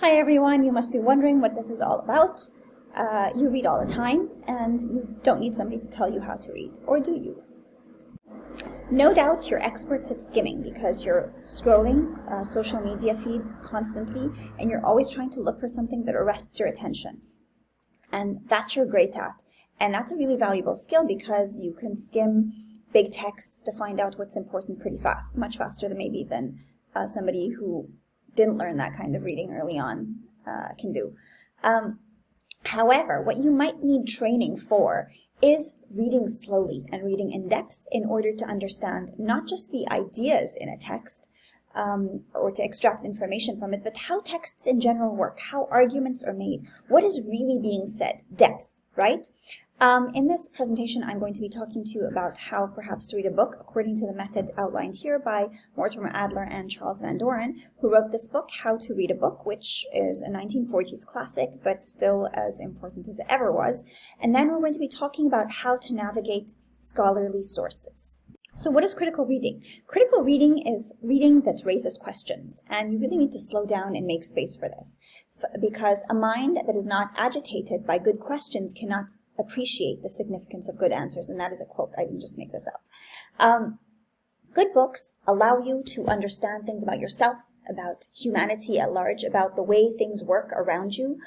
Hi everyone, you must be wondering what this is all about. You read all the time, and you don't need somebody to tell you how to read, or do you? No doubt you're experts at skimming because you're scrolling social media feeds constantly, and you're always trying to look for something that arrests your attention. And that you're great at. And that's a really valuable skill because you can skim big texts to find out what's important pretty fast, much faster than somebody who didn't learn that kind of reading early on can do. However, what you might need training for is reading slowly and reading in depth in order to understand not just the ideas in a text or to extract information from it, but how texts in general work, how arguments are made, what is really being said, depth, right? In this presentation, I'm going to be talking to you about how perhaps to read a book according to the method outlined here by Mortimer, Adler, and Charles Van Doren, who wrote this book, How to Read a Book, which is a 1940s classic, but still as important as it ever was. And then we're going to be talking about how to navigate scholarly sources. So what is critical reading? Critical reading is reading that raises questions, and you really need to slow down and make space for this, because a mind that is not agitated by good questions cannot appreciate the significance of good answers, and that is a quote. I didn't just make this up. Good books allow you to understand things about yourself, about humanity at large, about the way things work around you.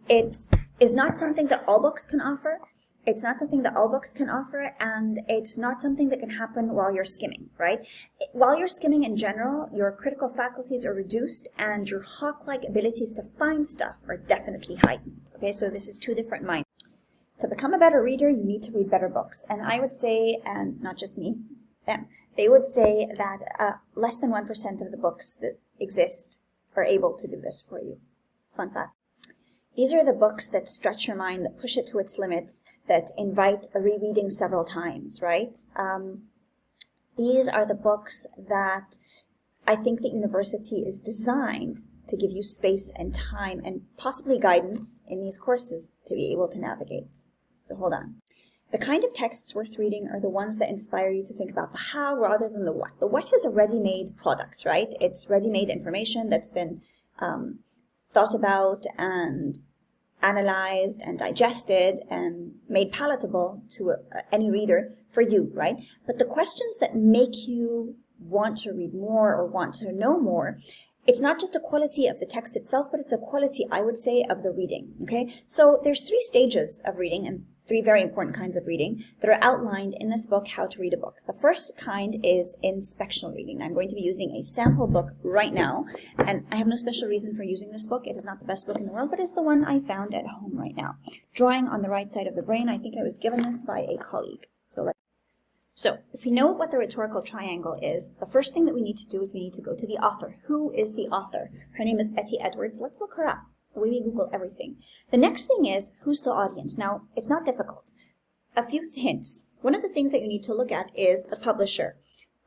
It is not something that all books can offer. It's not something that all books can offer, and it's not something that can happen while you're skimming, right? While you're skimming in general, your critical faculties are reduced and your hawk-like abilities to find stuff are definitely heightened, okay? So this is two different minds. To become a better reader, you need to read better books. And I would say, and not just me, them, they would say that less than 1% of the books that exist are able to do this for you. Fun fact. These are the books that stretch your mind, that push it to its limits, that invite a rereading several times, right? These are the books that I think that university is designed to give you space and time and possibly guidance in these courses to be able to navigate. So hold on. The kind of texts worth reading are the ones that inspire you to think about the how rather than the what. The what is a ready-made product, right? It's ready-made information that's been thought about and analyzed and digested and made palatable to any reader for you, right? But the questions that make you want to read more or want to know more, it's not just a quality of the text itself, but it's a quality, I would say, of the reading, okay? So there's 3 stages of reading and 3 very important kinds of reading that are outlined in this book, How to Read a Book. The first kind is inspectional reading. I'm going to be using a sample book right now, and I have no special reason for using this book. It is not the best book in the world, but it's the one I found at home right now. Drawing on the right side of the brain, I think I was given this by a colleague. So if we know what the rhetorical triangle is, the first thing that we need to do is we need to go to the author. Who is the author? Her name is Etty Edwards. Let's look her up, the way we Google everything. The next thing is, who's the audience? Now, it's not difficult. A few hints. One of the things that you need to look at is the publisher.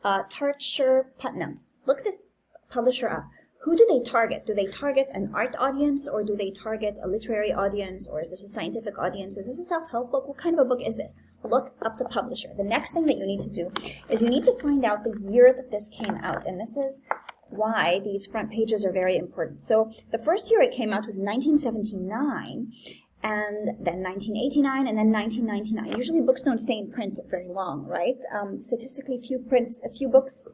Tarcher Putnam. Look this publisher up. Who do they target? Do they target an art audience, or do they target a literary audience, or is this a scientific audience? Is this a self-help book? What kind of a book is this? Look up the publisher. The next thing that you need to do is you need to find out the year that this came out, and this is why these front pages are very important. So the first year it came out was 1979, and then 1989, and then 1999. Usually books don't stay in print very long, right? Statistically, a few books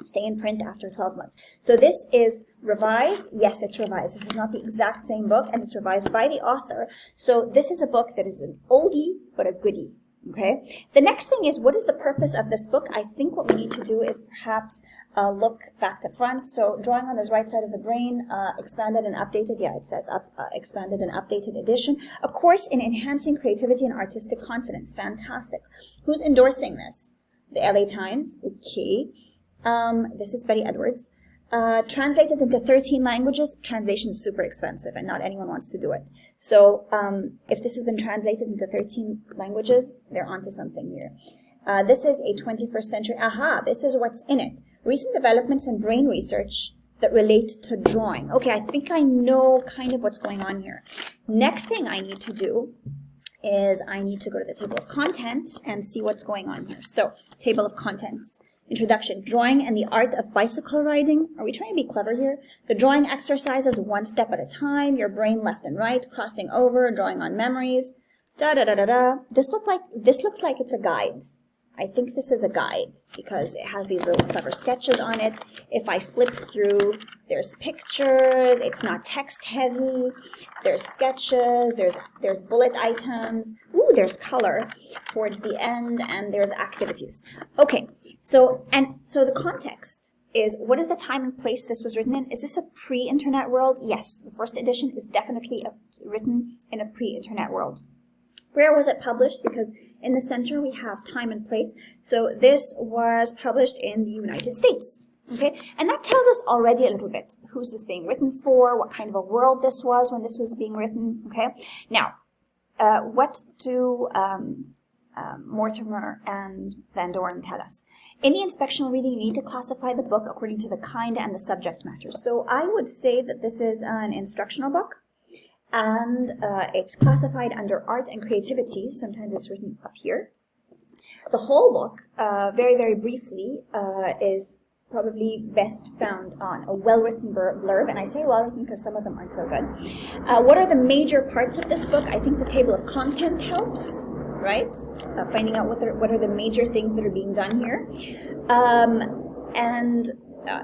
stay in print after 12 months. So this is revised. Yes, it's revised. This is not the exact same book, and it's revised by the author. So this is a book that is an oldie, but a goodie. Okay. The next thing is, what is the purpose of this book? I think what we need to do is perhaps look back to front. So drawing on this right side of the brain, expanded and updated. Yeah, it says expanded and updated edition. A course in enhancing creativity and artistic confidence. Fantastic. Who's endorsing this? The LA Times. Okay. This is Betty Edwards. Translated into 13 languages, translation is super expensive and not anyone wants to do it. So if this has been translated into 13 languages, they're onto something here. This is a 21st century, this is what's in it. Recent developments in brain research that relate to drawing. Okay, I think I know kind of what's going on here. Next thing I need to do is I need to go to the table of contents and see what's going on here. So, table of contents. Introduction, drawing and the art of bicycle riding. Are we trying to be clever here? The drawing exercises one step at a time, your brain left and right, crossing over, drawing on memories, da-da-da-da-da. This looks like it's a guide. I think this is a guide because it has these little clever sketches on it. If I flip through, there's pictures, it's not text heavy, there's sketches, there's bullet items, ooh, there's color towards the end, and there's activities. Okay, so the context is, what is the time and place this was written in? Is this a pre-internet world? Yes, the first edition is definitely written in a pre-internet world. Where was it published? Because in the center we have time and place. So this was published in the United States. Okay, and that tells us already a little bit. Who's this being written for? What kind of a world this was when this was being written? Okay, now what do Mortimer and Doren tell us? In the inspectional reading, you need to classify the book according to the kind and the subject matter. So I would say that this is an instructional book. And it's classified under art and creativity. Sometimes it's written up here. The whole book, very, very briefly, is probably best found on a well-written blurb. And I say well-written because some of them aren't so good. What are the major parts of this book? I think the table of content helps, right? Finding out what are the major things that are being done here.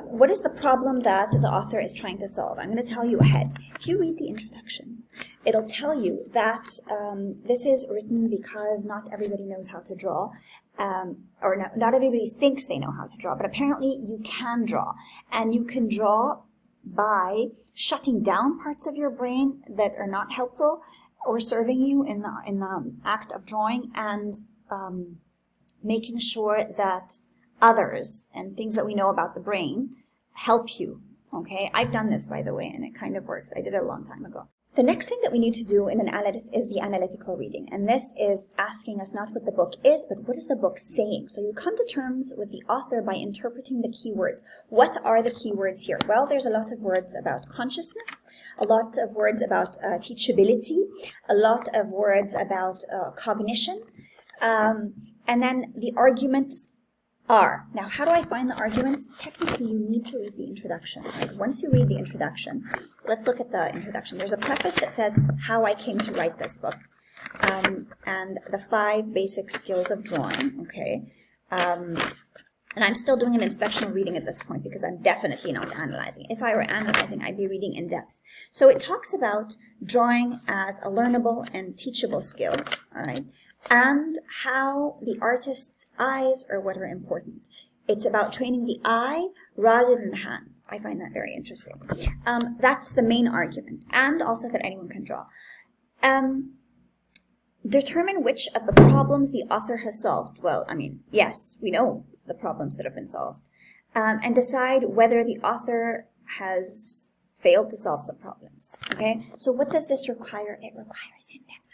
What is the problem that the author is trying to solve? I'm going to tell you ahead. If you read the introduction, it'll tell you that this is written because not everybody knows how to draw, or not everybody thinks they know how to draw, but apparently you can draw. And you can draw by shutting down parts of your brain that are not helpful or serving you in the act of drawing, and making sure that others and things that we know about the brain help you. Okay, I've done this, by the way, and it kind of works. I did it a long time ago. The next thing that we need to do in an analysis is the analytical reading, and this is asking us not what the book is, but what is the book saying. So you come to terms with the author by interpreting the keywords. What are the keywords here? Well, there's a lot of words about consciousness, a lot of words about teachability, a lot of words about cognition, and then the arguments are. Now, how do I find the arguments? Technically, you need to read the introduction. Right? Once you read the introduction, let's look at the introduction. There's a preface that says how I came to write this book, and the 5 basic skills of drawing. Okay, and I'm still doing an inspectional reading at this point because I'm definitely not analyzing. If I were analyzing, I'd be reading in depth. So it talks about drawing as a learnable and teachable skill. All right. And how the artist's eyes are what are important. It's about training the eye rather than the hand. I find that very interesting. That's the main argument. And also that anyone can draw. Determine which of the problems the author has solved. Well, I mean, yes, we know the problems that have been solved. And decide whether the author has failed to solve some problems. Okay? So what does this require? It requires in-depth reading.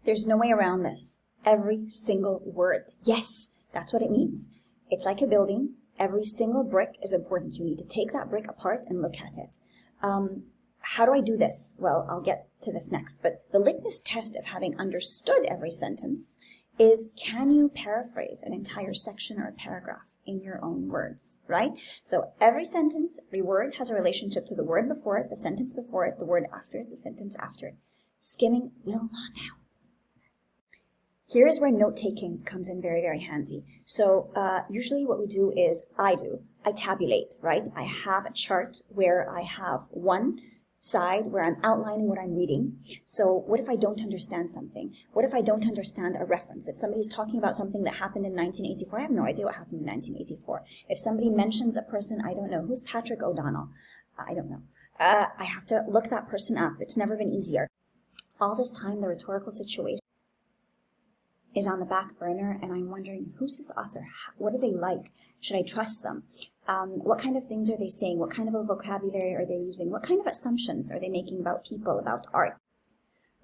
There's no way around this. Every single word. Yes, that's what it means. It's like a building. Every single brick is important. You need to take that brick apart and look at it. How do I do this? Well, I'll get to this next. But the litmus test of having understood every sentence is, can you paraphrase an entire section or a paragraph in your own words, right? So every sentence, every word has a relationship to the word before it, the sentence before it, the word after it, the sentence after it. Skimming will not help. Here is where note-taking comes in very, very handy. So usually what we do is, I tabulate, right? I have a chart where I have one side where I'm outlining what I'm reading. So what if I don't understand something? What if I don't understand a reference? If somebody's talking about something that happened in 1984, I have no idea what happened in 1984. If somebody mentions a person, I don't know. Who's Patrick O'Donnell? I don't know. I have to look that person up. It's never been easier. All this time, the rhetorical situation is on the back burner, and I'm wondering, who's this author? What are they like? Should I trust them? What kind of things are they saying? What kind of a vocabulary are they using? What kind of assumptions are they making about people, about art?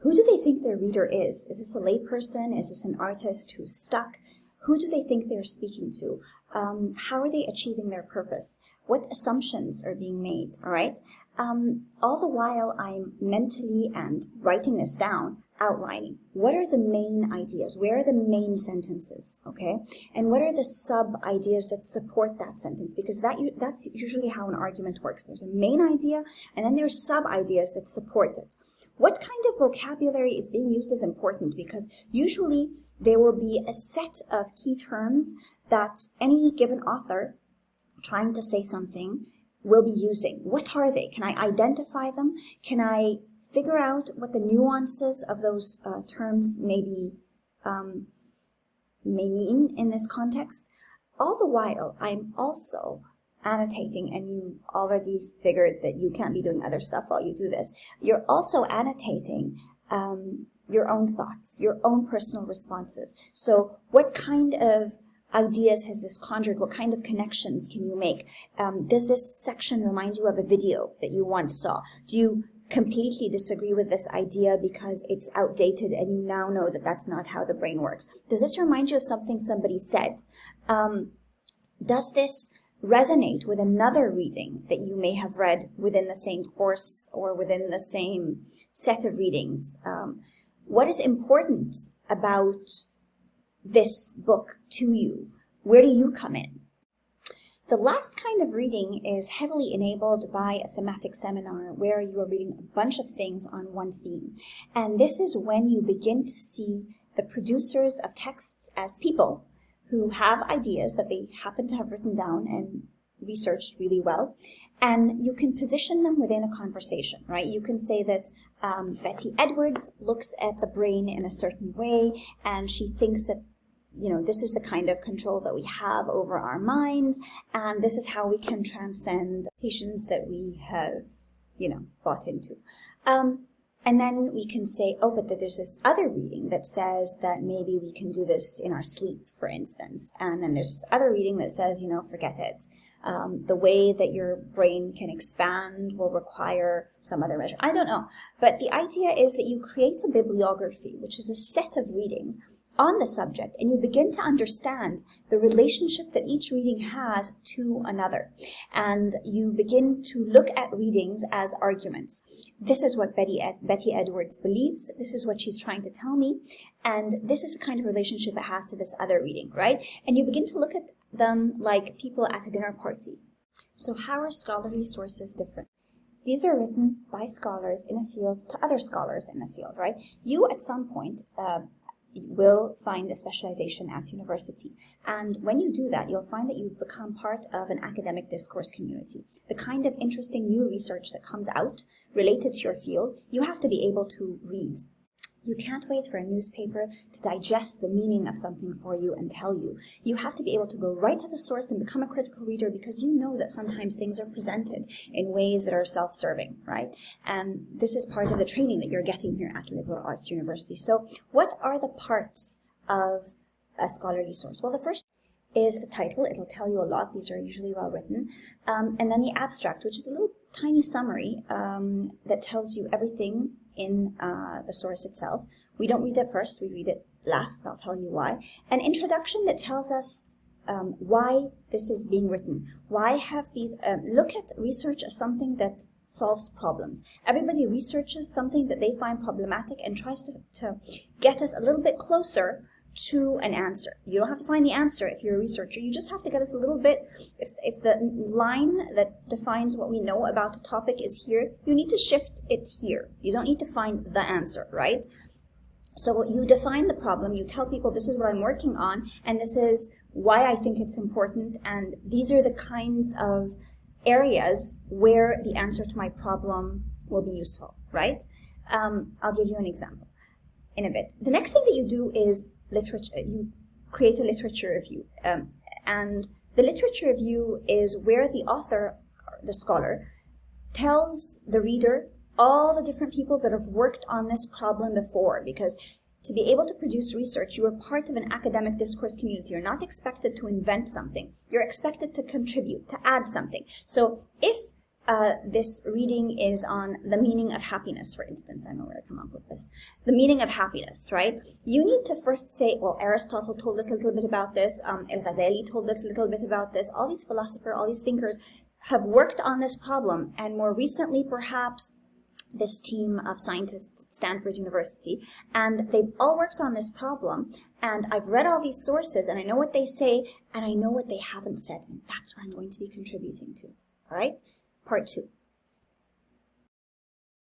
Who do they think their reader is? Is this a layperson? Is this an artist who's stuck? Who do they think they're speaking to? How are they achieving their purpose? What assumptions are being made, all right? All the while I'm mentally and writing this down, outlining. What are the main ideas? Where are the main sentences? Okay, and what are the sub-ideas that support that sentence? Because that's usually how an argument works. There's a main idea, and then there's sub-ideas that support it. What kind of vocabulary is being used is important, because usually there will be a set of key terms that any given author trying to say something will be using. What are they? Can I identify them? Can I figure out what the nuances of those terms may mean in this context? All the while, I'm also annotating, and you already figured that you can't be doing other stuff while you do this. You're also annotating your own thoughts, your own personal responses. So what kind of ideas has this conjured? What kind of connections can you make? Does this section remind you of a video that you once saw? Do you completely disagree with this idea because it's outdated and you now know that that's not how the brain works? Does this remind you of something somebody said? Does this resonate with another reading that you may have read within the same course or within the same set of readings? What is important about this book to you? Where do you come in? The last kind of reading is heavily enabled by a thematic seminar, where you are reading a bunch of things on one theme. And this is when you begin to see the producers of texts as people who have ideas that they happen to have written down and researched really well. And you can position them within a conversation, right? You can say that Betty Edwards looks at the brain in a certain way, and she thinks that, you know, this is the kind of control that we have over our minds, and this is how we can transcend patients that we have, you know, bought into. And then we can say, oh, but there's this other reading that says that maybe we can do this in our sleep, for instance. And then there's this other reading that says, you know, forget it. The way that your brain can expand will require some other measure. I don't know. But the idea is that you create a bibliography, which is a set of readings on the subject, and you begin to understand the relationship that each reading has to another. And you begin to look at readings as arguments. This is what Betty Edwards believes. This is what she's trying to tell me. And this is the kind of relationship it has to this other reading, right? And you begin to look at them like people at a dinner party. So how are scholarly sources different? These are written by scholars in a field to other scholars in the field, right? You at some point will find a specialization at university. And when you do that, you'll find that you become part of an academic discourse community. The kind of interesting new research that comes out related to your field, you have to be able to read. You can't wait for a newspaper to digest the meaning of something for you and tell you. You have to be able to go right to the source and become a critical reader, because you know that sometimes things are presented in ways that are self-serving, right? And this is part of the training that you're getting here at Liberal Arts University. So what are the parts of a scholarly source? Well, the first is the title. It'll tell you a lot. These are usually well written. And then the abstract, which is a little tiny summary that tells you everything in the source itself. We don't read it first, we read it last, and I'll tell you why. An introduction that tells us why this is being written. Why have these, look at research as something that solves problems. Everybody researches something that they find problematic and tries to get us a little bit closer to an answer. You don't have to find the answer if you're a researcher. You just have to get us a little bit, if the line that defines what we know about a topic is here, you need to shift it here. You don't need to find the answer, right? So you define the problem, you tell people this is what I'm working on, and this is why I think it's important, and these are the kinds of areas where the answer to my problem will be useful, right? I'll give you an example in a bit. The next thing that you do is literature. You create a literature review, and the literature review is where the author, the scholar, tells the reader all the different people that have worked on this problem before, because to be able to produce research, you are part of an academic discourse community. You're not expected to invent something. You're expected to contribute, to add something. So if this reading is on the meaning of happiness, for instance. I know where to come up with this. The meaning of happiness, right? You need to first say, well, Aristotle told us a little bit about this. El-Ghazali told us a little bit about this. All these philosophers, all these thinkers have worked on this problem. And more recently, perhaps, this team of scientists at Stanford University, and they've all worked on this problem, and I've read all these sources, and I know what they say, and I know what they haven't said, and that's what I'm going to be contributing to. All right? Part 2.